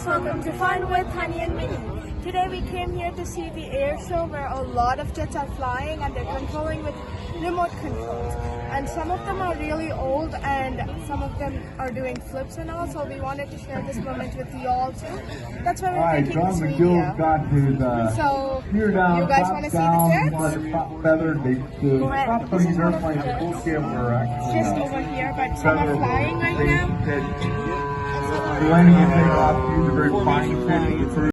guys, welcome to Fun with Honey and Minnie. Today we came here to see the air show where a lot of jets are flying and they're controlling with remote controls. And some of them are really old and some of them are doing flips and all, so we wanted to share this moment with you all too. That's why we're making this video. Got his So, spear down, you guys want to see the jets? top feathered. They stop putting their airplanes full camera actually. Just over here, but some are flying right now. Landing and takeoff, these are very fine tuning.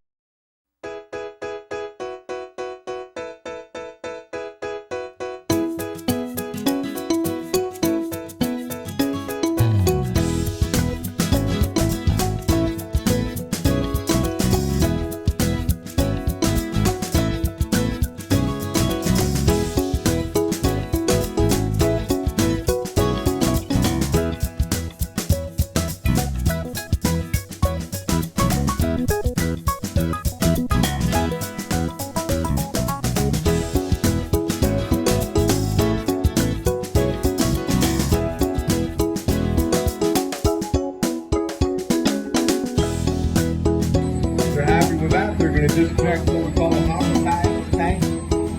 Disconnect what we call a hopper tank.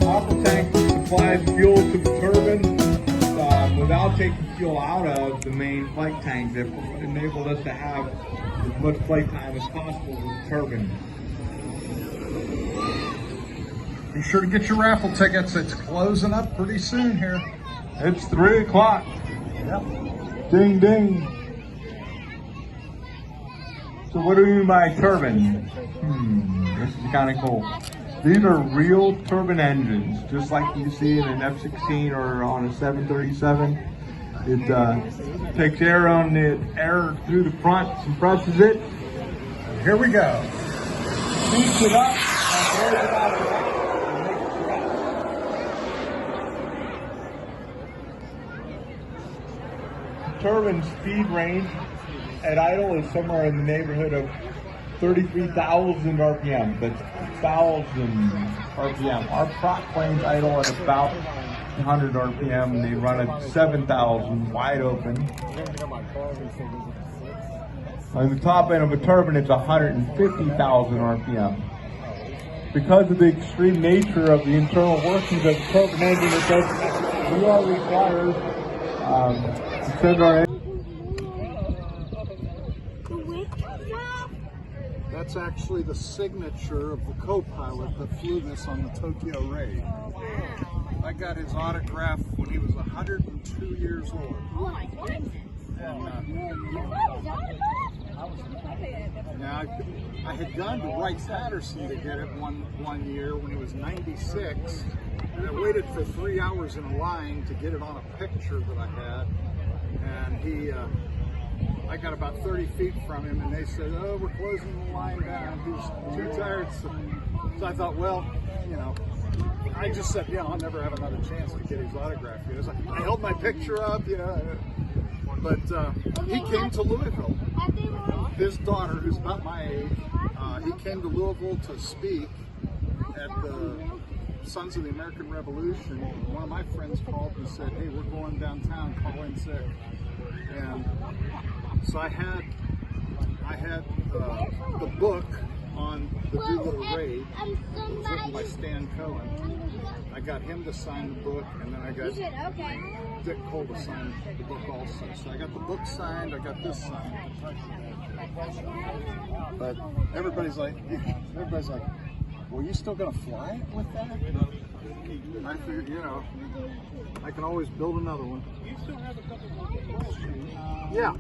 Hopper tank supplies fuel to the turbine without taking fuel out of the main flight tank. That enabled us to have as much flight time as possible with the turbine. Be sure to get your raffle tickets. It's closing up pretty soon here. It's 3 o'clock. Yep. Ding ding. So what do we mean by turbine? This is kind of cool. These are real turbine engines, just like you see in an F-16 or on a 737. It takes air through the front, compresses it. Here we go. Heats it up, and airs it out of the and makes it turbine speed range at idle is somewhere in the neighborhood of 33,000 RPM. That's 1,000 RPM. Our prop planes idle at about 100 RPM and they run at 7,000 wide open. On the top end of a turbine, it's 150,000 RPM. Because of the extreme nature of the internal workings of the turbine engine, we are required to send our That's actually the signature of the co-pilot that flew this on the Tokyo raid. I got his autograph when he was 102 years old. Oh my goodness. Now, I had gone to Wright Patterson to get it one year when he was 96, and I waited for 3 hours in a line to get it on a picture that I had, and I got about 30 feet from him, and they said, "Oh, we're closing the line down." He was too tired, so I thought, well, I just said, I'll never have another chance to get his autograph. So I held my picture up, but he came to Louisville. His daughter, who's about my age, he came to Louisville to speak at the Sons of the American Revolution. One of my friends called and said, "Hey, we're going downtown, call in sick." And so I had the book on the Doolittle raid. It was written by Stan Cohen. I got him to sign the book, and then I got Dick Cole to sign the book also. So I got the book signed, I got this signed. But everybody's like, well, you still gonna fly with that? I figured, I can always build another one. Yeah.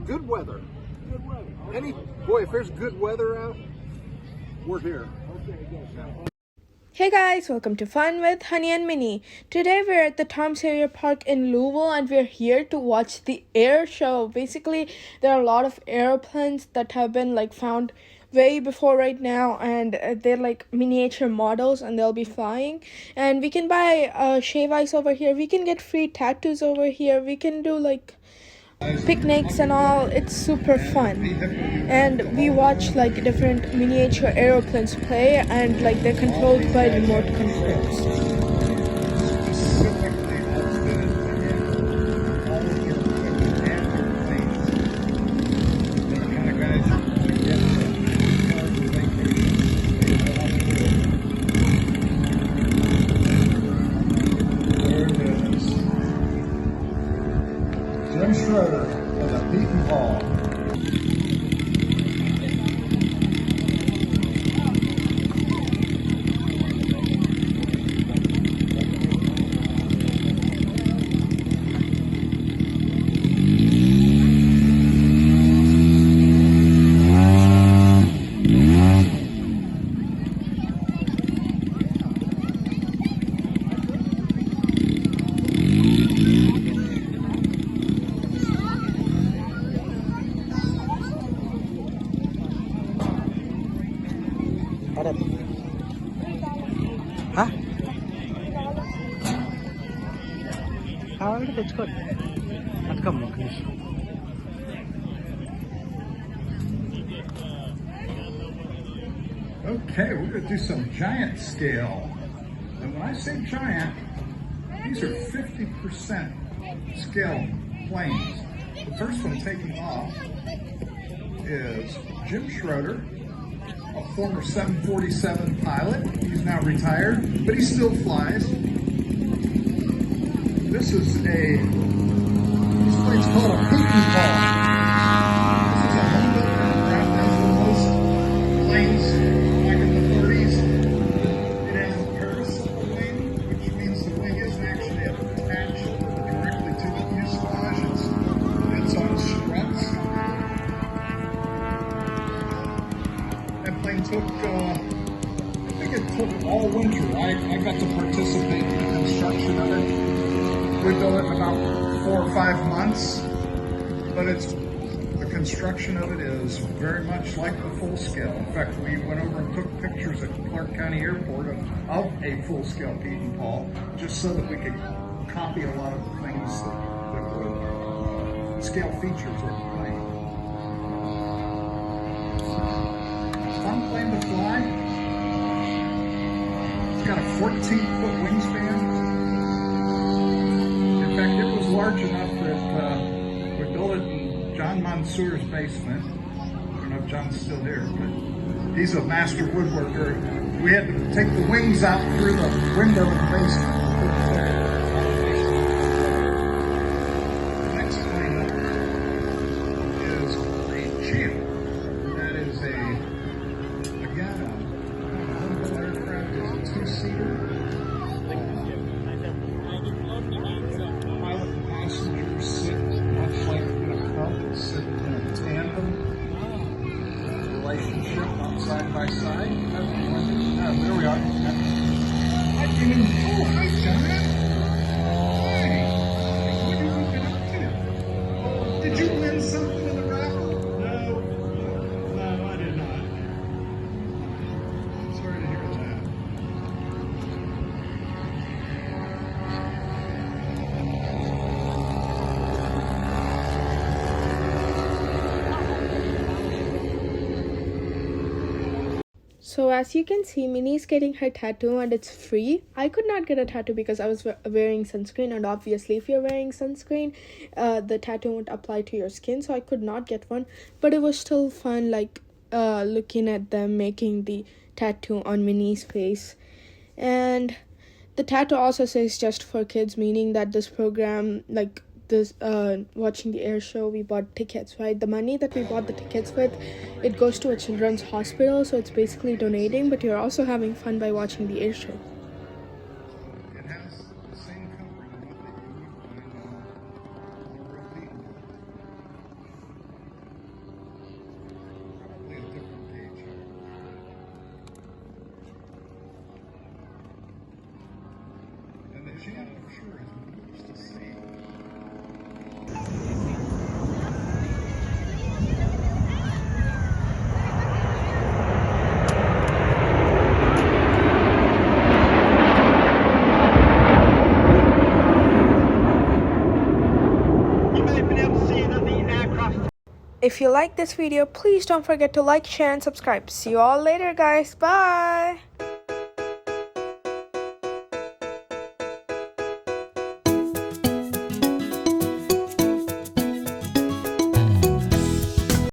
Good weather. If there's good weather out, we're here. Hey guys, welcome to Fun with Honey and Minnie. Today we're at the Tom Sawyer Park in Louisville and we're here to watch the air show. Basically, there are a lot of airplanes that have been found way before right now, and they're like miniature models and they'll be flying. And we can buy shave ice over here. We can get free tattoos over here. We can do picnics and all. It's super fun, and we watch different miniature aeroplanes play, and they're controlled by remote controls. Jim Schroeder and the Pete and Paul. Hah? Already తెచ్చుకోండి అక్కమ్మ ఒక నిమిషం. Okay, we're going to do some giant scale. And when I say giant, these are 50% scale planes. The first one taking off is Jim Schroeder, a former 747 pilot. He's now retired, but he still flies. This is this plane's called a Pete and Paul. This is a home-built aircraft, as with most planes back in the 30s. It has a parasol wing, which means the wing isn't actually attached directly to the fuselage. It's on struts. That plane took, I think it took all winter. I got to participate in the construction of it. We built it in about 4 or 5 months, but the construction of it is very much like the full scale. In fact, we went over and took pictures at Clark County Airport of a full scale Pete and Paul, just so that we could copy a lot of the things that were scale features of the plane. Fun plane to fly. It's got a 14-foot wingspan. In fact, it was large enough that we built it in John Mansour's basement. I don't know if John's still here, but he's a master woodworker. We had to take the wings out through the window in the basement. The next plane up is a Champ. That is again, a aircraft is a 2-seater. Pilot and passengers sit much like in a couple, sit in a tandem relationship, not side by side. There we are. Hi, Jimmy. Oh, hi, John. Hi. What are you looking up to? Did you win something in the raffle? No, I did not. Sorry to hear that. So as you can see, Minnie's getting her tattoo and it's free. I could not get a tattoo because I was wearing sunscreen, and obviously if you're wearing sunscreen, the tattoo won't apply to your skin, so I could not get one. But it was still fun, like looking at them making the tattoo on Minnie's face. And the tattoo also says just for kids, meaning that this program, like this watching the air show, we bought tickets, right? The money that we bought the tickets with, it goes to a children's hospital, so it's basically donating, but you're also having fun by watching the air show. It has the same covering that you would find on a real Pete. Probably a different gauge. And the Champ, I'm sure, is much to see. If you like this video, please don't forget to like, share, and subscribe. See you all later, guys. Bye!